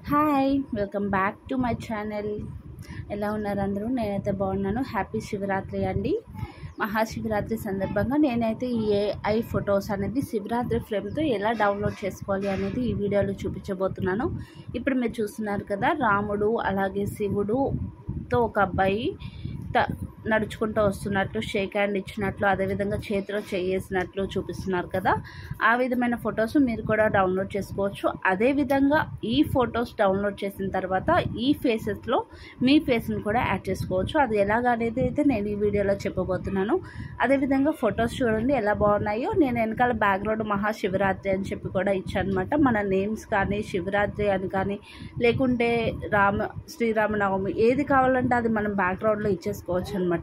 Hi welcome back to my channel. ఎలా ఉన్నారు అందరూ? నేనైతే బాగున్నాను. హ్యాపీ శివరాత్రి అండి. మహాశివరాత్రి సందర్భంగా నేనైతే ఈ ఏఐ ఫొటోస్ అనేది శివరాత్రి ఫ్రేమ్తో ఎలా డౌన్లోడ్ చేసుకోవాలి అనేది ఈ వీడియోలో చూపించబోతున్నాను. ఇప్పుడు మీరు చూస్తున్నారు కదా, రాముడు అలాగే శివుడుతో ఒక అబ్బాయి నడుచుకుంటూ వస్తున్నట్లు, షేక్ హ్యాండ్ ఇచ్చినట్లు, అదేవిధంగా చేతిలో చేసినట్లు చూపిస్తున్నారు కదా. ఆ విధమైన ఫొటోస్ మీరు కూడా డౌన్లోడ్ చేసుకోవచ్చు. అదేవిధంగా ఈ ఫొటోస్ డౌన్లోడ్ చేసిన తర్వాత ఈ ఫేసెస్లో మీ ఫేస్ని కూడా యాడ్ చేసుకోవచ్చు. అది ఎలాగనేది అయితే నేను ఈ వీడియోలో చెప్పబోతున్నాను. అదేవిధంగా ఫొటోస్ చూడండి ఎలా బాగున్నాయో. నేను వెనకాల బ్యాక్గ్రౌండ్ మహాశివరాత్రి అని చెప్పి కూడా ఇచ్చాను అనమాట. మన నేమ్స్ కానీ శివరాత్రి అని కానీ లేకుంటే శ్రీరామనవమి ఏది కావాలంటే అది మనం బ్యాక్గ్రౌండ్లో ఇచ్చేసుకోవచ్చు అనమాట.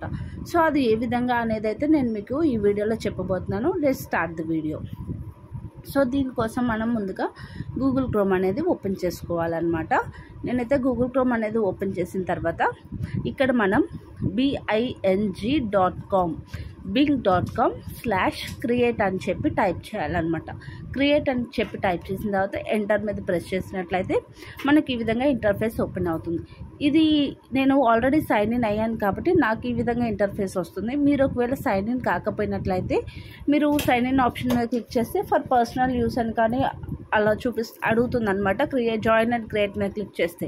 సో అది ఏ విధంగా అనేది అయితే నేను మీకు ఈ వీడియోలో చెప్పబోతున్నాను. Let's start the video. So దీనికోసం మనం ముందుగా గూగుల్ క్రోమ్ అనేది ఓపెన్ చేసుకోవాలన్నమాట. నేనైతే గూగుల్ క్రోమ్ అనేది ఓపెన్ చేసిన తర్వాత ఇక్కడ మనం bing.com/create అని చెప్పి టైప్ చేయాలన్నమాట. క్రియేట్ అని చెప్పి టైప్ చేసిన తర్వాత ఎంటర్ మీద ప్రెస్ చేసినట్లయితే మనకి ఈ విధంగా ఇంటర్ఫేస్ ఓపెన్ అవుతుంది. ఇది నేను ఆల్రెడీ సైన్ ఇన్ అయ్యాను కాబట్టి నాకు ఈ విధంగా ఇంటర్ఫేస్ వస్తుంది. మీరు ఒకవేళ సైన్ ఇన్ కాకపోయినట్లయితే మీరు సైన్ ఇన్ ఆప్షన్ మీద క్లిక్ చేస్తే ఫర్ పర్సనల్ యూస్ అని కానీ అలా అడుగుతుంది అనమాట. జాయిన్ అండ్ క్రియేట్ మీద క్లిక్ చేస్తే.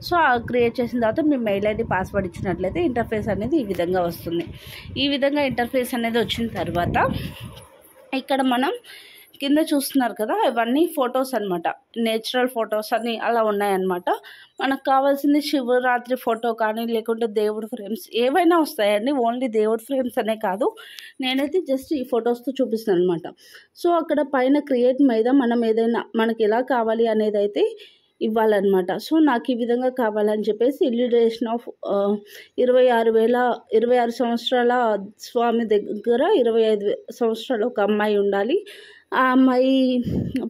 సో క్రియేట్ చేసిన తర్వాత మీ మెయిల్ ఐడి పాస్వర్డ్ ఇచ్చినట్లయితే ఇంటర్ఫేస్ అనేది ఈ విధంగా వస్తుంది. ఈ విధంగా ఇంటర్ఫేస్ అనేది వచ్చిన తర్వాత ఇక్కడ మనం కింద చూస్తున్నారు కదా, ఇవన్నీ ఫొటోస్ అనమాట. నేచురల్ ఫొటోస్ అని అలా ఉన్నాయన్నమాట. మనకు కావాల్సింది శివరాత్రి ఫోటో కానీ లేకుంటే దేవుడి ఫ్రేమ్స్ ఏవైనా వస్తాయండి. ఓన్లీ దేవుడి ఫ్రేమ్స్ అనే కాదు, నేనైతే జస్ట్ ఈ ఫొటోస్తో చూపిస్తాను అనమాట. సో అక్కడ పైన క్రియేట్ మీద మనం ఏదైనా మనకి ఎలా కావాలి అనేది అయితే ఇవ్వాలన్నమాట. సో నాకు ఈ విధంగా కావాలని చెప్పేసి ఇల్యుస్ట్రేషన్ ఆఫ్ 26 సంవత్సరాల స్వామి దగ్గర 25 సంవత్సరాలు ఒక అమ్మాయి ఉండాలి. ఆ అమ్మాయి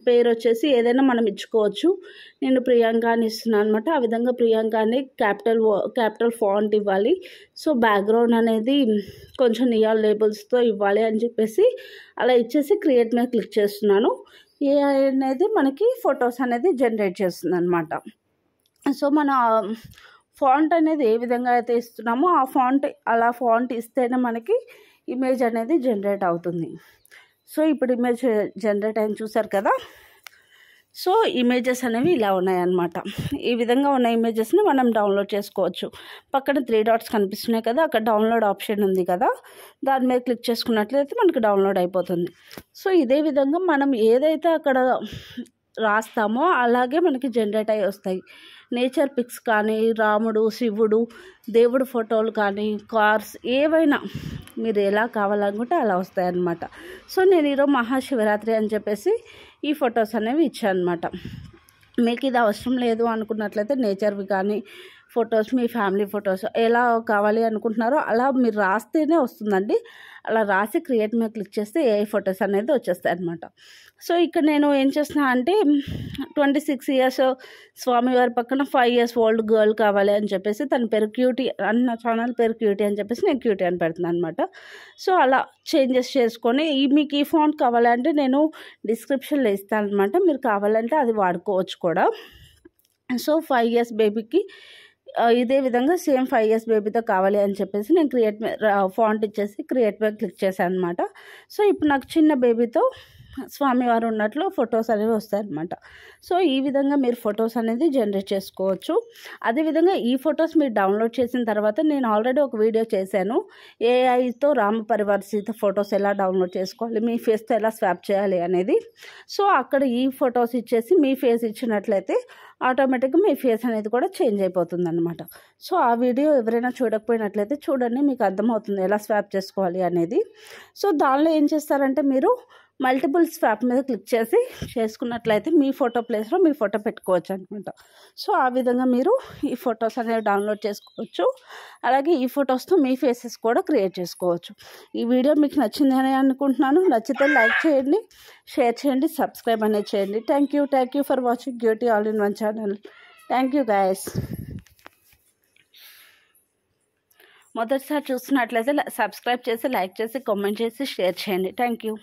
పేరు వచ్చేసి ఏదైనా మనం ఇచ్చుకోవచ్చు. నేను ప్రియాంక అని ఇస్తున్నాను అనమాట. ఆ విధంగా ప్రియాంక అని క్యాపిటల్ ఫాంట్ ఇవ్వాలి. సో బ్యాక్గ్రౌండ్ అనేది కొంచెం నియాన్ లేబుల్స్తో ఇవ్వాలి అని చెప్పేసి అలా ఇచ్చేసి క్రియేట్ మీద క్లిక్ చేస్తున్నాను. ఏఐ అనేది మనకి ఫొటోస్ అనేది జనరేట్ చేస్తుంది అనమాట. సో మన ఫాంట్ అనేది ఏ విధంగా అయితే ఇస్తున్నామో ఆ ఫాంట్ ఇస్తేనే మనకి ఇమేజ్ అనేది జనరేట్ అవుతుంది. సో ఇప్పుడు ఇమేజ్ జనరేట్ అయింది చూసారు కదా. సో ఇమేజెస్ అనేవి ఇలా ఉన్నాయన్నమాట. ఈ విధంగా ఉన్న ఇమేజెస్ని మనం డౌన్లోడ్ చేసుకోవచ్చు. పక్కన 3 డాట్స్ కనిపిస్తున్నాయి కదా, అక్కడ డౌన్లోడ్ ఆప్షన్ ఉంది కదా, దాని మీద క్లిక్ చేసుకున్నట్లయితే మనకి డౌన్లోడ్ అయిపోతుంది. సో ఇదే విధంగా మనం ఏదైతే అక్కడ రాస్తామో అలాగే మనకి జనరేట్ అయ్యి వస్తాయి. నేచర్ పిక్స్ కానీ, రాముడు శివుడు దేవుడు ఫోటోలు కానీ, కార్స్ ఏవైనా మీరు ఎలా కావాలనుకుంటే అలా వస్తాయన్నమాట. సో నేను ఈరోజు మహాశివరాత్రి అని చెప్పేసి ఈ ఫొటోస్ అనేవి ఇచ్చాను అనమాట. మీకు ఇది అవసరం లేదు అనుకున్నట్లయితే నేచర్వి కానీ ఫొటోస్, మీ ఫ్యామిలీ ఫొటోస్ ఎలా కావాలి అనుకుంటున్నారో అలా మీరు రాస్తేనే వస్తుందండి. అలా రాసి క్రియేట్ మీద క్లిక్ చేస్తే ఏ ఫొటోస్ అనేది వచ్చేస్తాయి అనమాట. సో ఇక్కడ నేను ఏం చేస్తున్నా అంటే 26 ఇయర్స్ స్వామివారి పక్కన 5 ఇయర్స్ ఓల్డ్ గర్ల్ కావాలి అని చెప్పేసి తన పేరు క్యూటీ నా ఛానల్ పేరు క్యూటీ అని చెప్పేసి నేను క్యూటీ అని పెడుతున్నాను అనమాట. సో అలా చేంజెస్ చేసుకొని మీకు ఈ ఫాంట్ కావాలంటే నేను డిస్క్రిప్షన్లో ఇస్తాను అనమాట. మీరు కావాలంటే అది వాడుకోవచ్చు కూడా. సో 5 ఇయర్స్ బేబీకి ఇదే విధంగా సేమ్ 5 ఇయర్స్ బేబీతో కావాలి అని చెప్పేసి నేను ఫాంట్ ఇచ్చేసి క్రియేట్ మీద క్లిక్ చేశాను అనమాట. సో ఇప్పుడు నాకు చిన్న బేబీతో స్వామివారు ఉన్నట్లు ఫొటోస్ అనేవి వస్తాయన్నమాట. సో ఈ విధంగా మీరు ఫొటోస్ అనేది జనరేట్ చేసుకోవచ్చు. అదేవిధంగా ఈ ఫొటోస్ మీరు డౌన్లోడ్ చేసిన తర్వాత నేను ఆల్రెడీ ఒక వీడియో చేశాను, ఏఐతో రామ పరివార్ సీత ఫొటోస్ ఎలా డౌన్లోడ్ చేసుకోవాలి, మీ ఫేస్తో ఎలా స్వాప్ చేయాలి అనేది. సో అక్కడ ఈ ఫొటోస్ ఇచ్చేసి మీ ఫేస్ ఇచ్చినట్లయితే ఆటోమేటిక్గా మీ ఫేస్ అనేది కూడా చేంజ్ అయిపోతుంది అనమాట. సో ఆ వీడియో ఎవరైనా చూడకపోయినట్లయితే చూడండి, మీకు అర్థమవుతుంది ఎలా స్వాప్ చేసుకోవాలి అనేది. సో దానిలో ఏం చేస్తారంటే మీరు మల్టిపుల్ స్వాప్ మీద క్లిక్ చేసి చేసుకున్నట్లయితే మీ ఫోటో ప్లేస్లో మీ ఫోటో పెట్టుకోవచ్చు అనమాట. సో ఆ విధంగా మీరు ఈ ఫొటోస్ అనేవి డౌన్లోడ్ చేసుకోవచ్చు. అలాగే ఈ ఫొటోస్తో మీ ఫేసెస్ కూడా క్రియేట్ చేసుకోవచ్చు. ఈ వీడియో మీకు నచ్చిందని అనుకుంటున్నాను. నచ్చితే లైక్ చేయండి, షేర్ చేయండి, సబ్స్క్రైబ్ అనేది చేయండి. Thank you for watching QT all in one channel. Thank you guys. మొదటిసారి చూస్తున్నట్లయితే సబ్స్క్రైబ్ చేసి, లైక్ చేసి, కామెంట్ చేసి, షేర్ చేయండి. Thank you.